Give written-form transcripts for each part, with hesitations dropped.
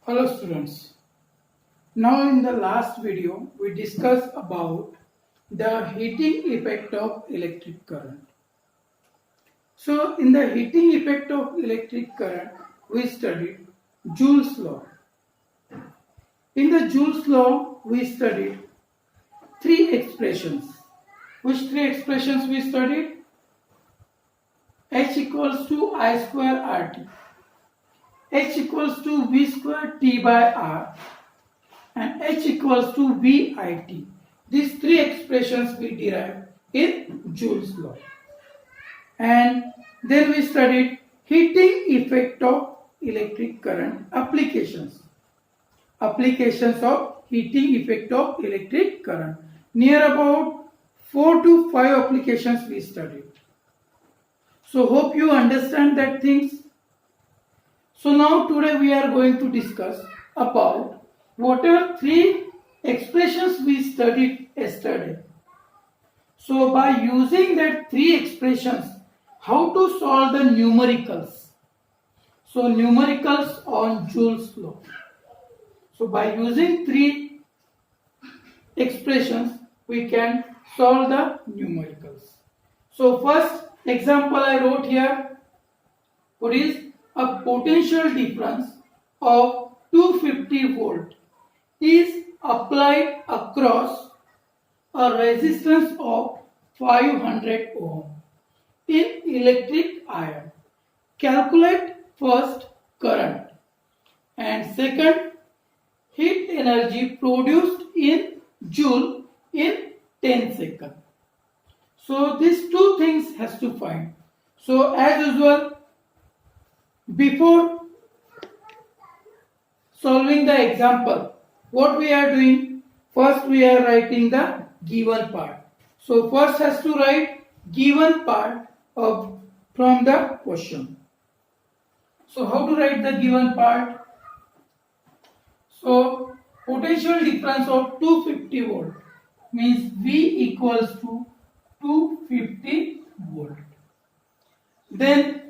Hello students. Now in the last video we discussed about the heating effect of electric current. So in the heating effect of electric current we studied Joule's law. In the Joule's law we studied three expressions. Which three expressions we studied? H equals to I square RT. H equals to V square T by R and H equals to VIT. These three expressions we derived in Joule's law. And then we studied heating effect of electric current applications. Applications of heating effect of electric current. Near about 4 to 5 applications we studied. So hope you understand that things. So now today we are going to discuss about whatever three expressions we studied yesterday. So by using that three expressions, how to solve the numericals. So numericals on Joule's law. So by using three expressions, we can solve the numericals. So first example I wrote here, what is a potential difference of 250 volt is applied across a resistance of 500 ohm in electric iron. Calculate first current and second heat energy produced in joule in 10 seconds. So these two things has to find. So as usual, before solving the example, what we are doing? First we are writing the given part. So first has to write given part of from the question. So how to write the given part? So potential difference of 250 volt means V equals to 250 volt. Then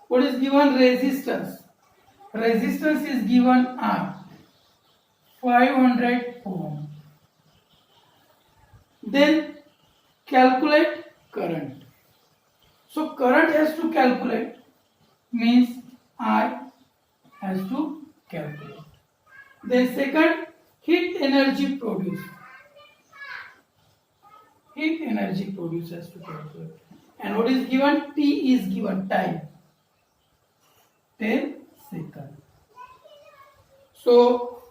what is given? Resistance. Resistance is given R, 500 ohm. Then calculate current. So current has to calculate means I has to calculate. Then second, heat energy produced. Heat energy produced has to calculate. And what is given? T is given, time. 10 seconds. So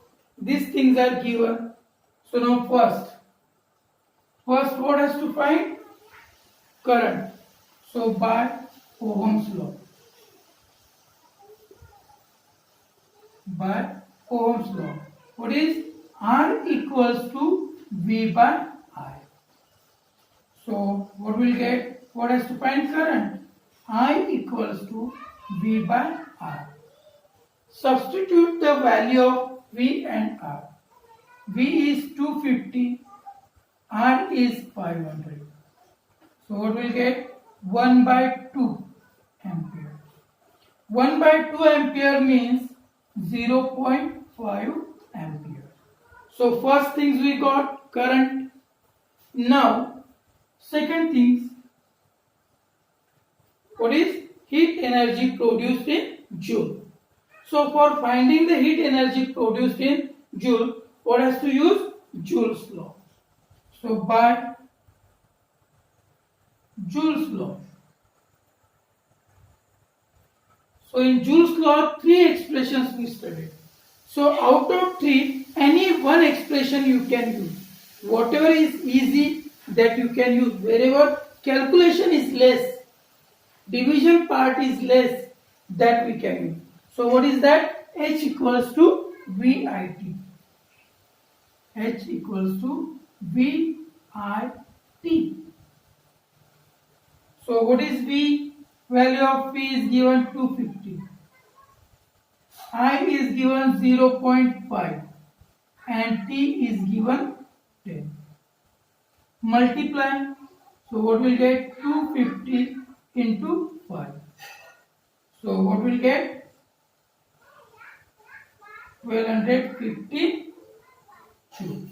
these things are given. So now first what has to find? Current. So by Ohm's law. By Ohm's law. What is? R equals to V by I. So what will get? What has to find? Current. I equals to V by R. Substitute the value of V and R. V is 250, R is 500. So what will get? 1 by 2 ampere. 1 by 2 ampere means 0.5 ampere. So first things we got current. Now second things, what is? Heat energy produced in joule. So for finding the heat energy produced in joule, what has to use? Joule's law. So by Joule's law. So in Joule's law, three expressions we studied. So out of three, any one expression you can use. Whatever is easy, that you can use. Wherever calculation is less, division part is less, that we can use. So what is that? H equals to VIT. H equals to VIT. So what is V? Value of V is given 250. I is given 0.5 and T is given 10. Multiply. So what will get? 250 into 5. So what will get? 1250 joule.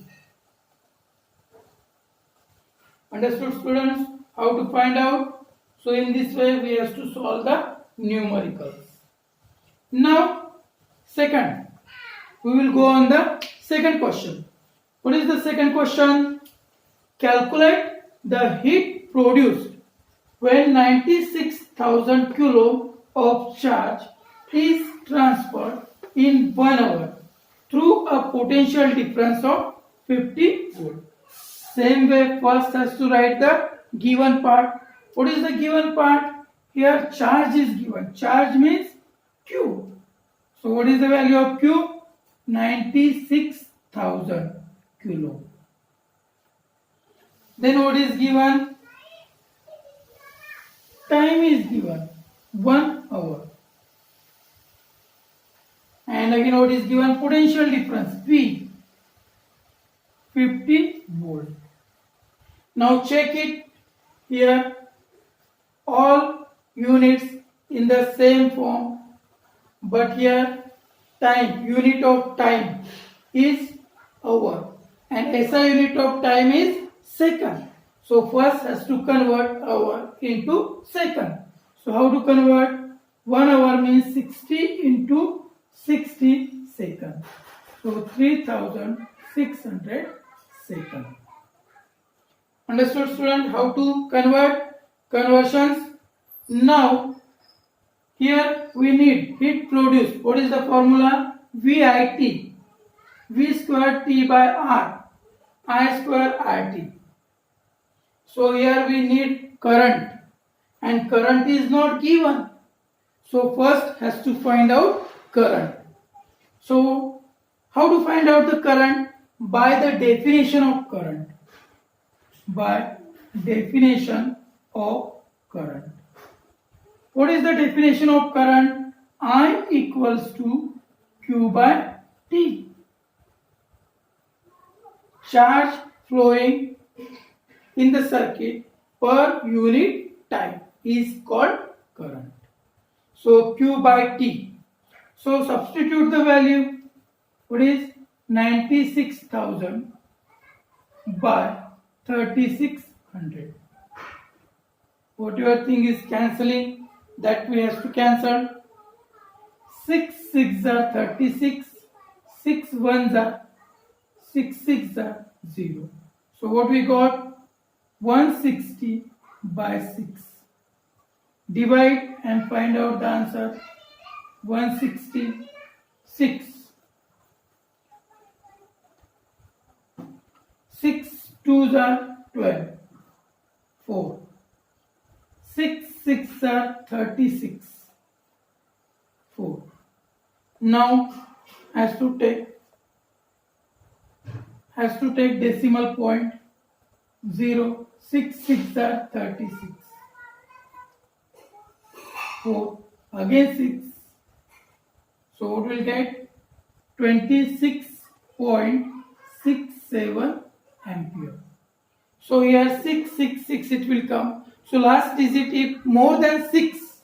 Understood, students, how to find out? So in this way we have to solve the numericals. Now second, we will go on the second question. What is the second question? Calculate the heat produced when 96,000 kilo of charge is transferred in 1 hour through a potential difference of 50 volt. Same way, first has to write the given part. What is the given part? Here charge is given. Charge means Q. So what is the value of Q? 96,000 kilo. Then what is given? Time is given 1 hour. And again what is given? Potential difference V, 50 volt. Now check it here, all units in the same form, but here time, unit of time is hour and SI unit of time is second. So first has to convert hour into second. So how to convert? 1 hour means 60 into 60 seconds. So 3600 seconds. Understood, student, how to convert? Conversions. Now here we need heat produced. What is the formula? VIT. V square T by R. I square RT. So here we need current. And current is not given. So first has to find out current. So how to find out the current? By the definition of current. By definition of current. What is the definition of current? I equals to Q by T. Charge flowing in the circuit per unit time is called current. So Q by T. So substitute the value. What is 96,000 by 3600. Whatever thing is cancelling, that we have to cancel. 6 6 are 36, 6 1s are 6 6 are 0. So what we got? 160 by 6. Divide and find out the answer. 166. 6 2s are 12. 4. 6 6 are 36. 4. Now has to take decimal point. 0. 6 6 are 36. 4. Again 6. So what will get? 26.67 ampere. So here 666 it will come. So last digit is more than 6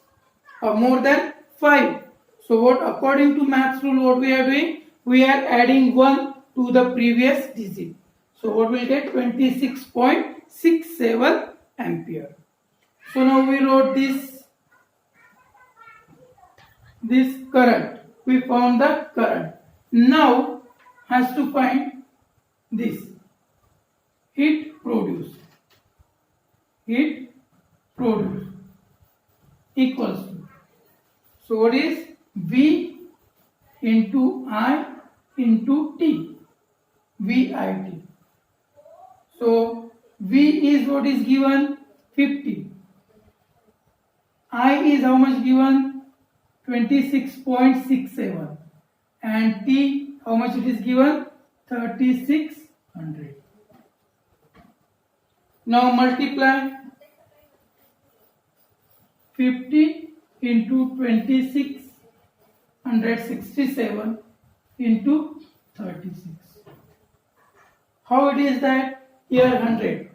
or more than 5. So what, according to maths rule, what we are doing? We are adding 1 to the previous digit. So what will get? 26.67 ampere. So now we wrote this current. We found the current. Now has to find this heat produced. Heat produced equals to. So what is V into I into T? VIT. So V is what is given? 50. I is how much given? 26.67. And T, how much it is given? 3600. Now multiply 50 into 2667 into 36. How it is that? Here 100.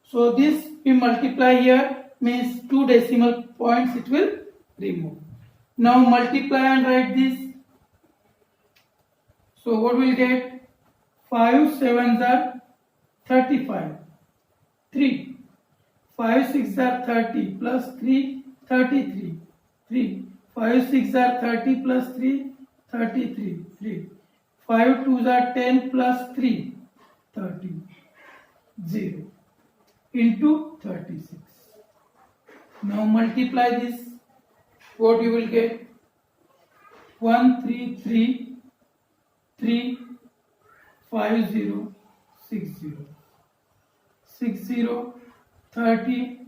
So this we multiply here means 2 decimal points it will remove. Now multiply and write this. So what we'll get? 5 sevens are 35. 3. 5 6 are 30 plus 3 33. 3. 5 6 are 30 plus 3 33. 3. 5 2s are 10 plus 3 30. 0 into 36. Now multiply this. What you will get? 1 3 3 3 5 0 6 0 6 0 30.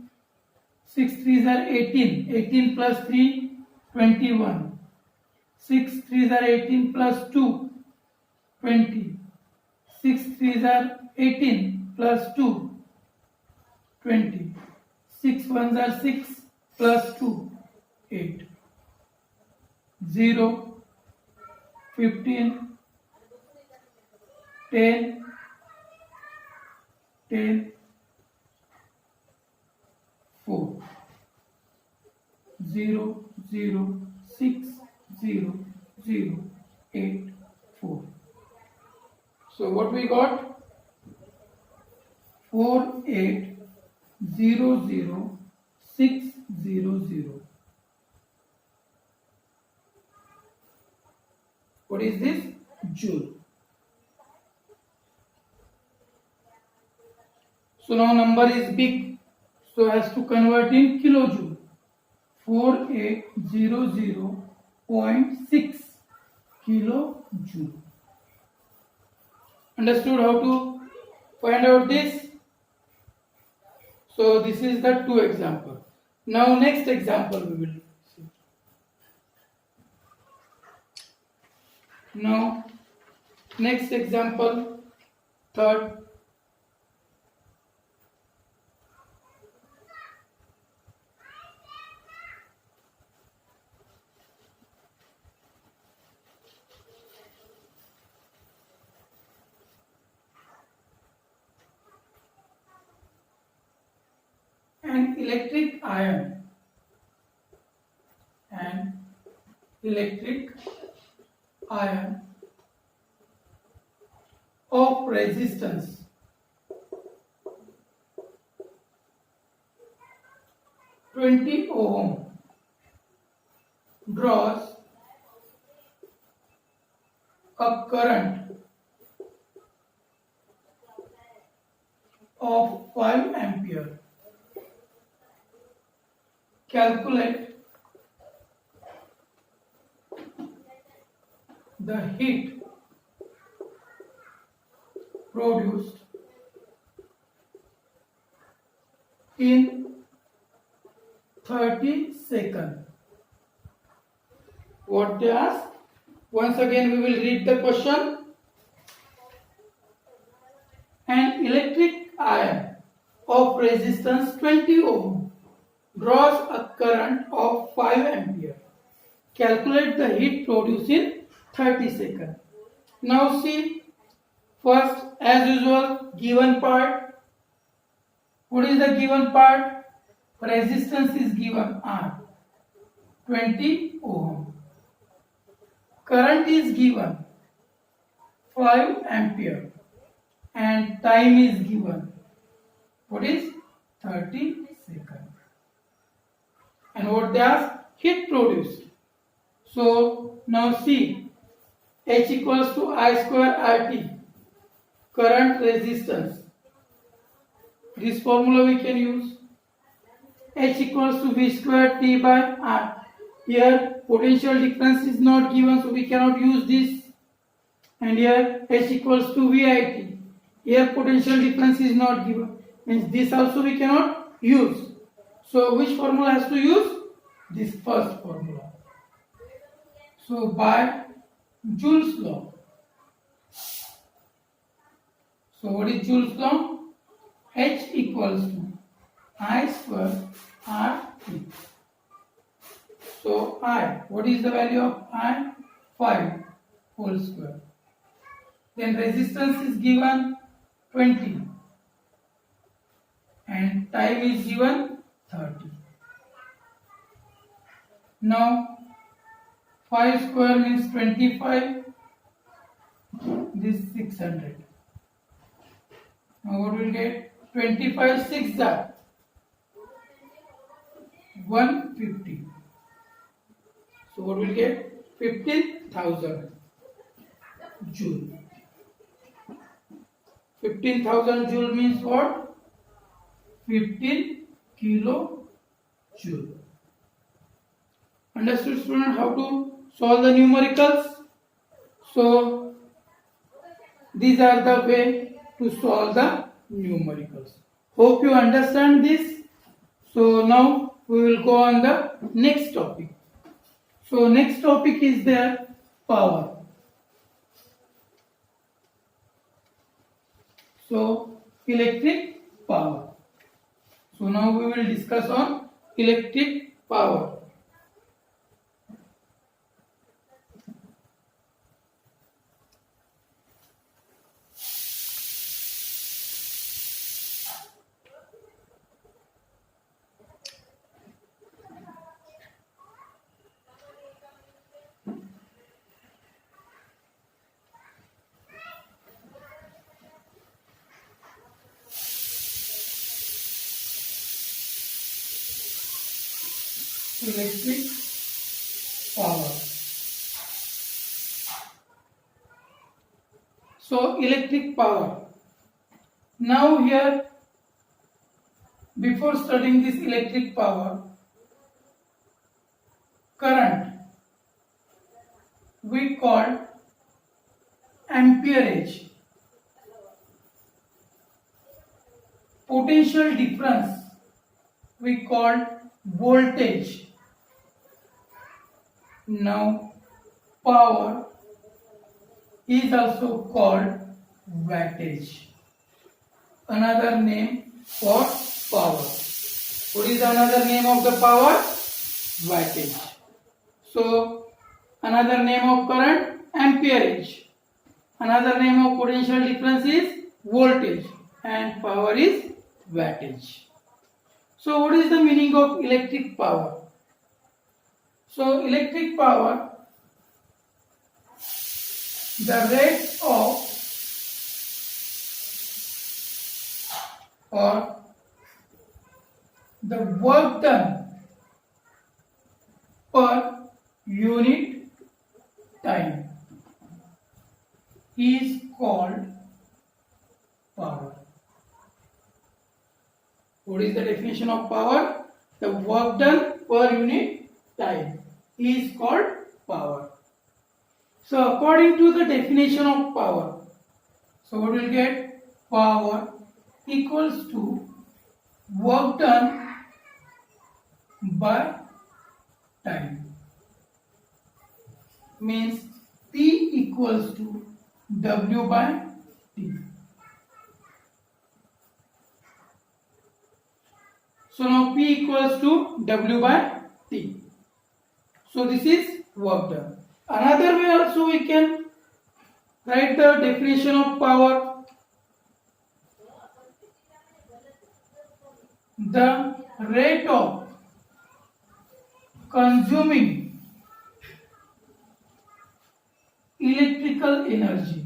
6 3s are 18. 18 plus 3 21. 6 3s are 18 plus 2 20. 6 3s are 18 plus 2 20. 6 1s are 6 plus 2 8. 0 15 10 10 4 0 0 6 0 0 8 4. So what we got? 4 8 0 0 6 0 0. What is this? Joule. So now number is big, so has to convert in kilojoule. 4800.6 kilojoule. Understood how to find out this? So this is the 2 example. Now next example we will see. Now next example, third. An electric iron of resistance 20 ohm draws a current of 5 ampere. Calculate the heat produced in 30 seconds. What they ask? Once again we will read the question. An electric iron of resistance 20 ohm draws a current of 5 ampere. Calculate the heat produced in 30 seconds. Now see, first as usual, given part. What is the given part? Resistance is given R, 20 ohm. Current is given 5 ampere and time is given. What is 30 seconds. And what they ask? Heat produced. So now see, H equals to I square RT, current resistance. This formula we can use. H equals to V square T by R. Here potential difference is not given, so we cannot use this. And here H equals to VIT. Here potential difference is not given. Means this also we cannot use. So which formula has to use? This first formula. So by Joule's law. So what is Joule's law? H equals to I square RT. So I, what is the value of I? 5 whole square. Then resistance is given 20 and time is given 30. Now 5 square means 25 this 600. Now what will get? 25 6 are 150. So what will get? 15,000 joule. 15,000 joule means what? 15 kilo joule. Understood, student, how to solve the numericals? So these are the way to solve the numericals. Hope you understand this. So now we will go on the next topic. So next topic is their power. So electric power. So now we will discuss on electric power. Electric power. So electric power. Now here, before studying this electric power, current we call amperage. Potential difference we call voltage. Now power is also called wattage. Another name for power. What is another name of the power? Wattage. So another name of current, amperage. Another name of potential difference is voltage, and power is wattage. So what is the meaning of electric power? So electric power, the rate of or the work done per unit time is called power. What is the definition of power? The work done per unit time is called power. So according to the definition of power, so what will get? Power equals to work done by time. Means P equals to W by T. So now P equals to W by T. So this is work done. Another way also we can write the definition of power. The rate of consuming electrical energy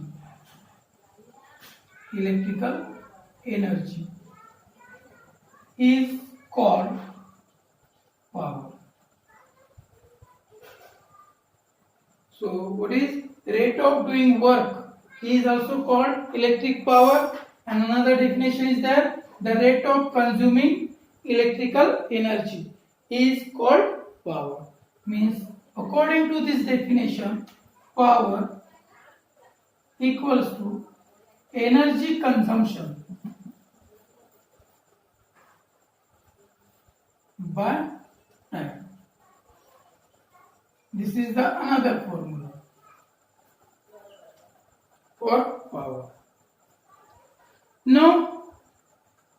is called power. So what is rate of doing work is also called electric power, and another definition is that the rate of consuming electrical energy is called power. Means according to this definition, power equals to energy consumption by time. This is the another formula for power. Now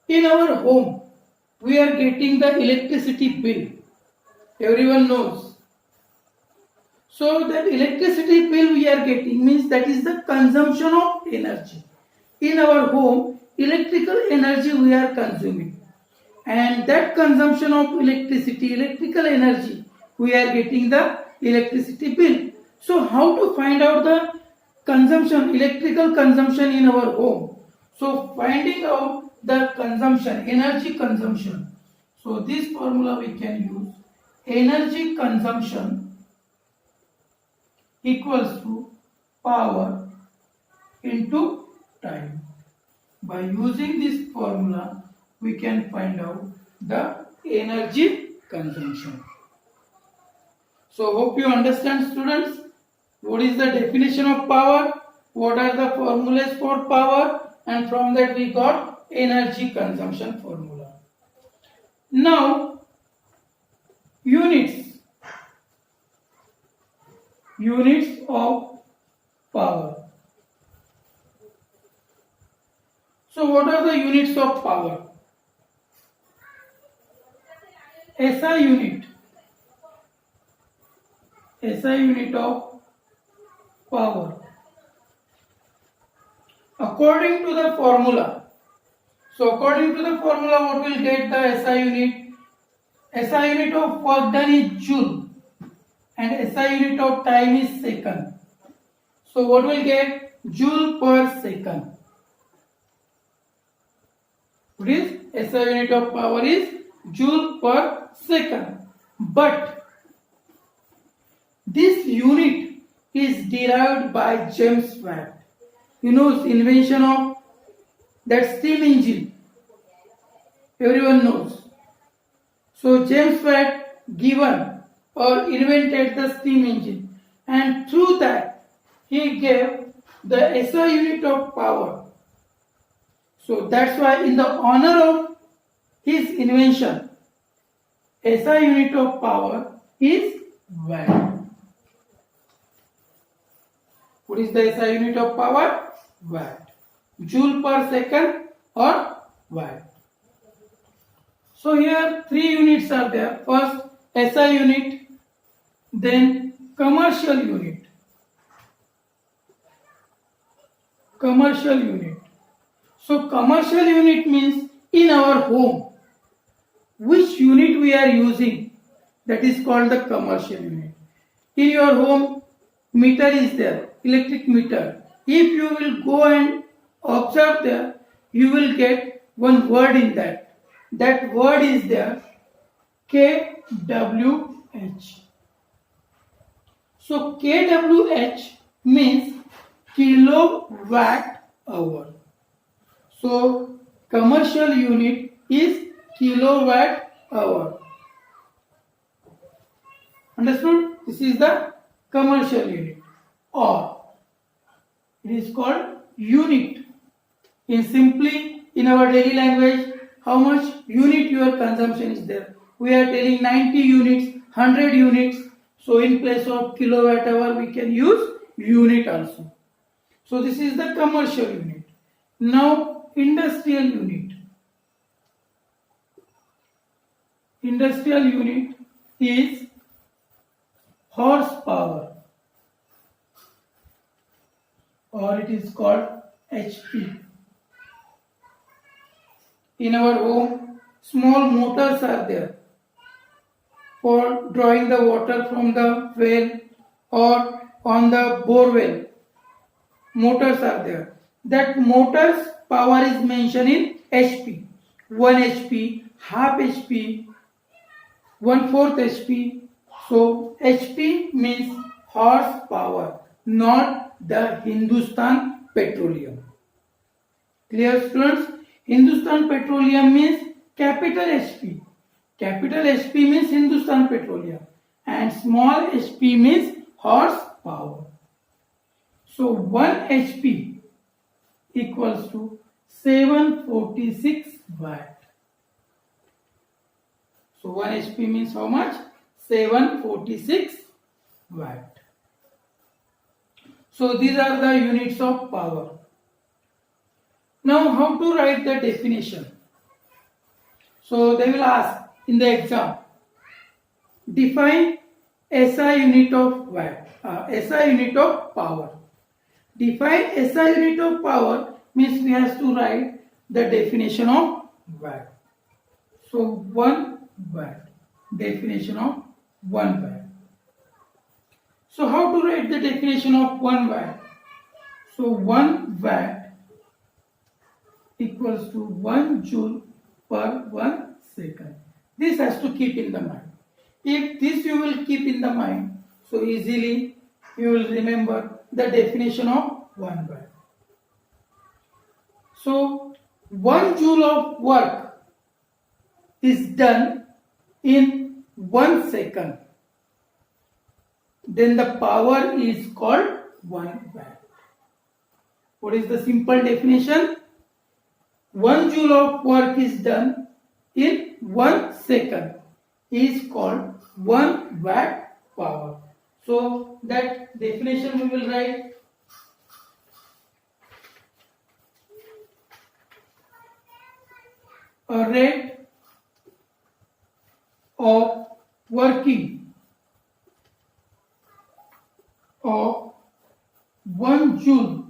in our home we are getting the electricity bill. Everyone knows. So that electricity bill we are getting means that is the consumption of energy. In our home, electrical energy we are consuming, and that consumption of electrical energy, we are getting the electricity bill. So how to find out the consumption, electrical consumption in our home. So finding out the consumption, energy consumption. So this formula we can use. Energy consumption equals to power into time. By using this formula, we can find out the energy consumption. So hope you understand, students. What is the definition of power? What are the formulas for power? And from that we got energy consumption formula. Now, units of power. So what are the units of power? SI unit. SI unit of power. According to the formula. So according to the formula, what will get the SI unit? SI unit of work done is joule and SI unit of time is second. So what will get? Joule per second. What is SI unit of power is joule per second. But this unit is derived by James Watt. You know, invention of that steam engine. Everyone knows. So James Watt given or invented the steam engine, and through that he gave the SI unit of power. So that's why in the honor of his invention, SI unit of power is Watt. What is the SI unit of power? Watt. Joule per second or Watt. So here three units are there. First SI unit, then commercial unit. Commercial unit. So commercial unit means in our home, which unit we are using, that is called the commercial unit. In your home, meter is there, electric meter. If you will go and observe there, you will get one word in that. That word is there, kWh. So kWh means kilowatt hour. So commercial unit is kilowatt hour. Understood? This is the commercial unit, or it is called unit. In our daily language, how much unit your consumption is there? We are telling 90 units, 100 units. So in place of kilowatt hour, we can use unit also. So this is the commercial unit. Now industrial unit. Industrial unit is horsepower, or it is called HP. In our home, small motors are there for drawing the water from the well or on the bore well. Motors are there. That motor's power is mentioned in HP. 1 HP, half HP, 1/4 HP. So HP means horsepower, not the Hindustan Petroleum. Clear, students? Hindustan Petroleum means capital HP. Capital HP means Hindustan Petroleum, and small HP means horsepower. So 1 HP equals to 746 watt. So 1 HP means how much? 746 watt. So these are the units of power. Now how to write the definition? So they will ask in the exam, define SI unit of watt, SI unit of power. Define SI unit of power means we have to write the definition of watt. So 1 watt, definition of 1 watt. So how to write the definition of 1 watt? So 1 watt equals to 1 joule per 1 second. This has to keep in the mind. If this you will keep in the mind, so easily you will remember the definition of 1 watt. So 1 joule of work is done in 1 second. Then the power is called 1 watt. What is the simple definition? 1 joule of work is done in 1 second is called 1 watt power. So that definition we will write. A rate of working of 1 joule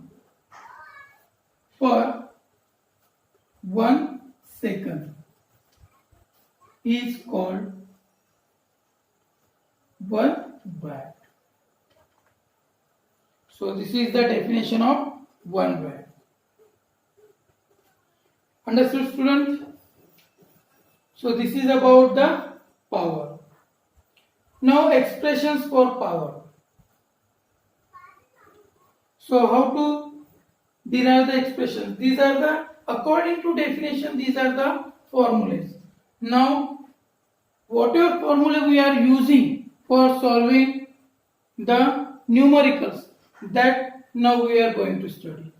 per 1 second is called 1 watt. So this is the definition of 1 watt. Understood, students? So this is about the power. Now expressions for power. So how to derive the expressions? These are the, according to definition, these are the formulas. Now whatever formula we are using for solving the numericals, that now we are going to study.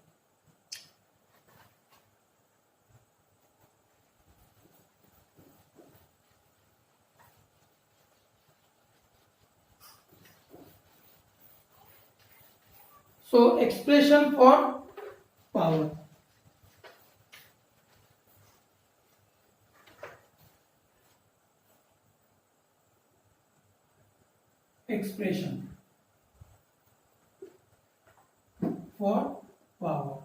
So expression for power. Expression for power.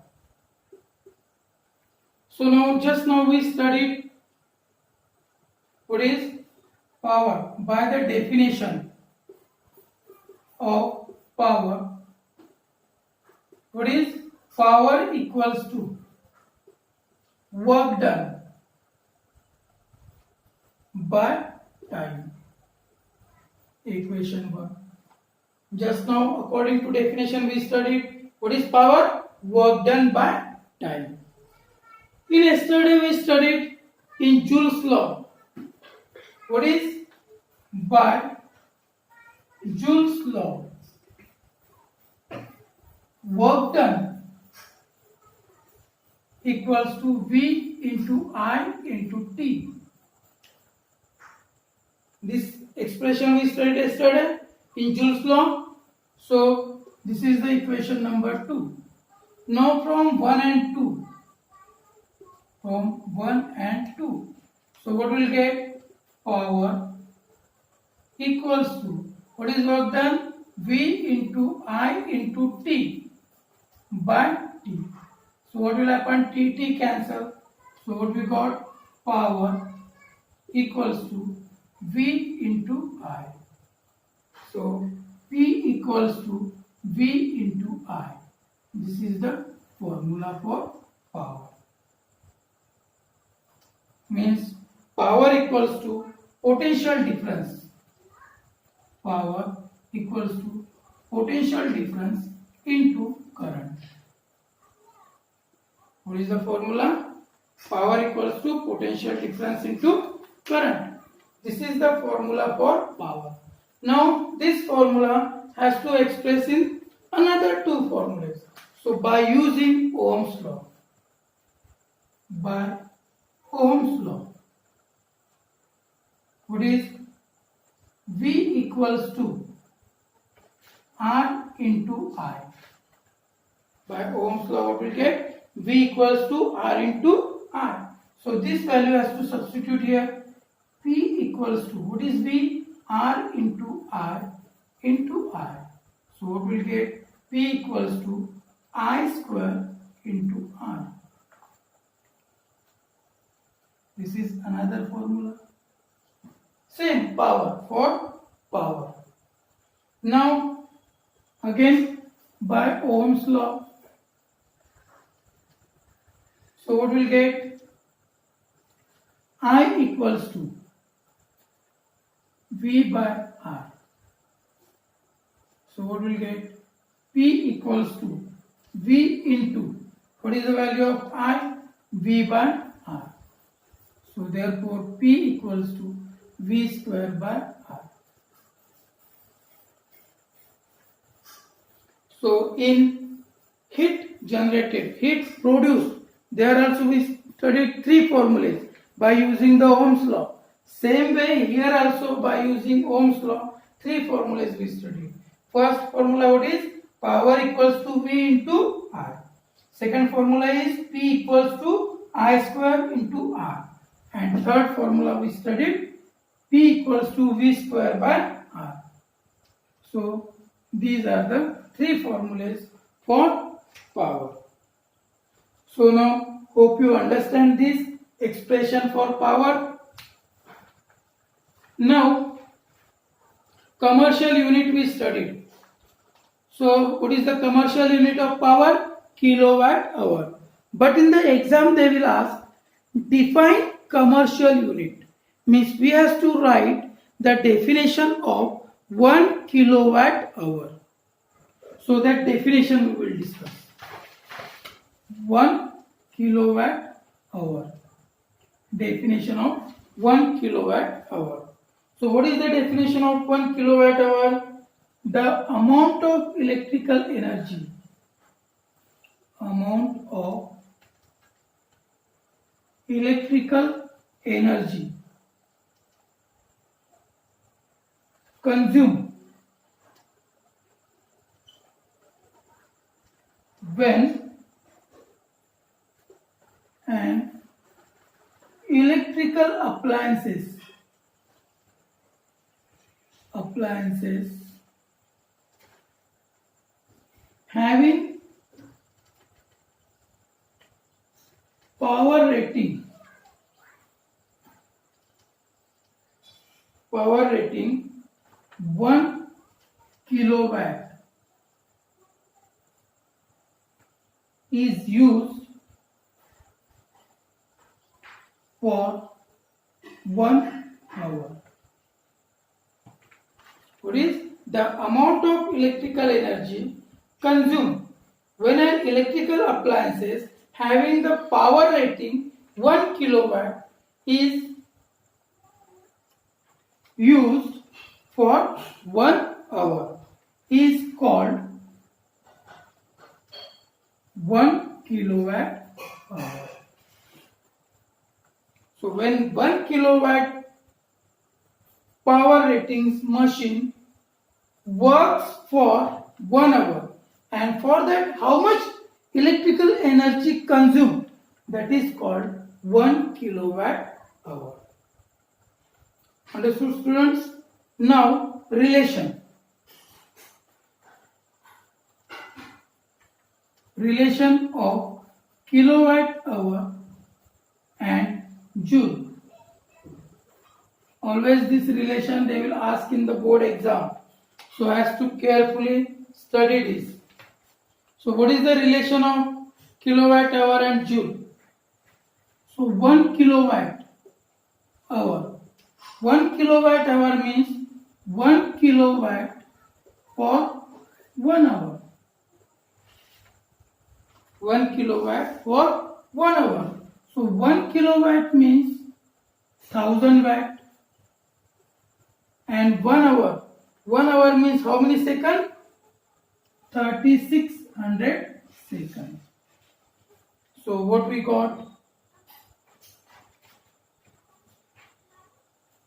So now just now we studied what is power. By the definition of power, what is power equals to work done by time. Equation 1. Just now according to definition we studied what is power? Work done by time. In yesterday we studied in Joule's law. What is? By Joule's law, work done equals to V into I into T. This expression we studied yesterday in Joule's law. So this is the equation number 2. Now from 1 and 2. From 1 and 2. So what will get? Power equals to, what is work done? V into I into T by T. So what will happen? T cancel. So what we got? Power equals to V into I. So P equals to V into I. This is the formula for power. Means power equals to potential difference. Power equals to potential difference into current. What is the formula? Power equals to potential difference into current. This is the formula for power. Now this formula has to express in another two formulas. So by using Ohm's law. By Ohm's law. What is? V equals to R into I. By Ohm's law what we get? V equals to R into I. So this value has to substitute here. P equals to, what is V? R into R into I. So what will get? P equals to I square into R. This is another formula. Same power for power. Now again by Ohm's law, So what we'll get? I equals to V by R. So what we'll get? P equals to V into, what is the value of I? V by R. So therefore P equals to V square by R. So in heat generated, heat produced, there also we studied three formulas by using the Ohm's law. Same way here also by using Ohm's law, three formulas we studied. First formula what is? Power equals to V into R. Second formula is P equals to I square into R. And third formula we studied, P equals to V square by R. So these are the three formulas for power. So now hope you understand this expression for power. Now commercial unit we studied. So what is the commercial unit of power? Kilowatt hour. But in the exam they will ask, define commercial unit. Means we have to write the definition of 1 kilowatt hour. So that definition we will discuss. 1 kilowatt hour. Definition of 1 kilowatt hour. So what is the definition of 1 kilowatt hour? The amount of electrical energy. Amount of electrical energy consumed when an electrical appliances having power rating 1 kilowatt is used for 1 hour. What is the amount of electrical energy consumed when an electrical appliances having the power rating 1 kilowatt is used for 1 hour is called 1 kilowatt hour. So when 1 kilowatt power ratings machine works for 1 hour, and for that how much electrical energy consumed, that is called 1 kilowatt hour. Understood, students? Now relation of kilowatt hour and joule. Always this relation they will ask in the board exam, so has to carefully study this. So what is the relation of kilowatt hour and joule? So 1 kilowatt hour. 1 kilowatt hour means 1 kilowatt for 1 hour. 1 kilowatt for 1 hour. So 1 kilowatt means 1000 watt. And 1 hour. 1 hour means how many seconds? 3600 seconds. So what we got?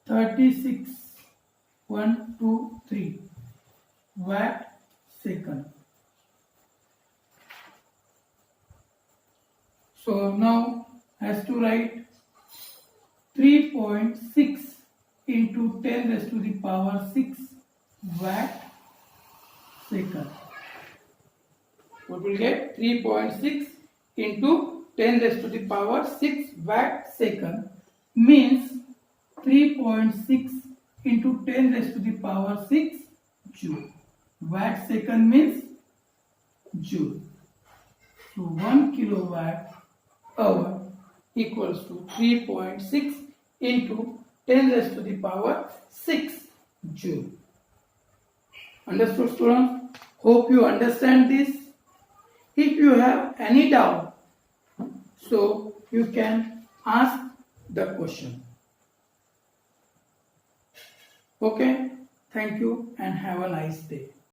36,123 watt second. So now has to write 3.6 into 10 raised to the power 6 watt second. What will get? 3.6 into 10 raised to the power 6 watt second means 3.6 into 10 raised to the power 6 joule. Watt second means joule. So 1 kilowatt hour equals to 3.6 into 10 raised to the power 6 joule. Understood, students? Hope you understand this. If you have any doubt, so you can ask the question. Okay, thank you and have a nice day.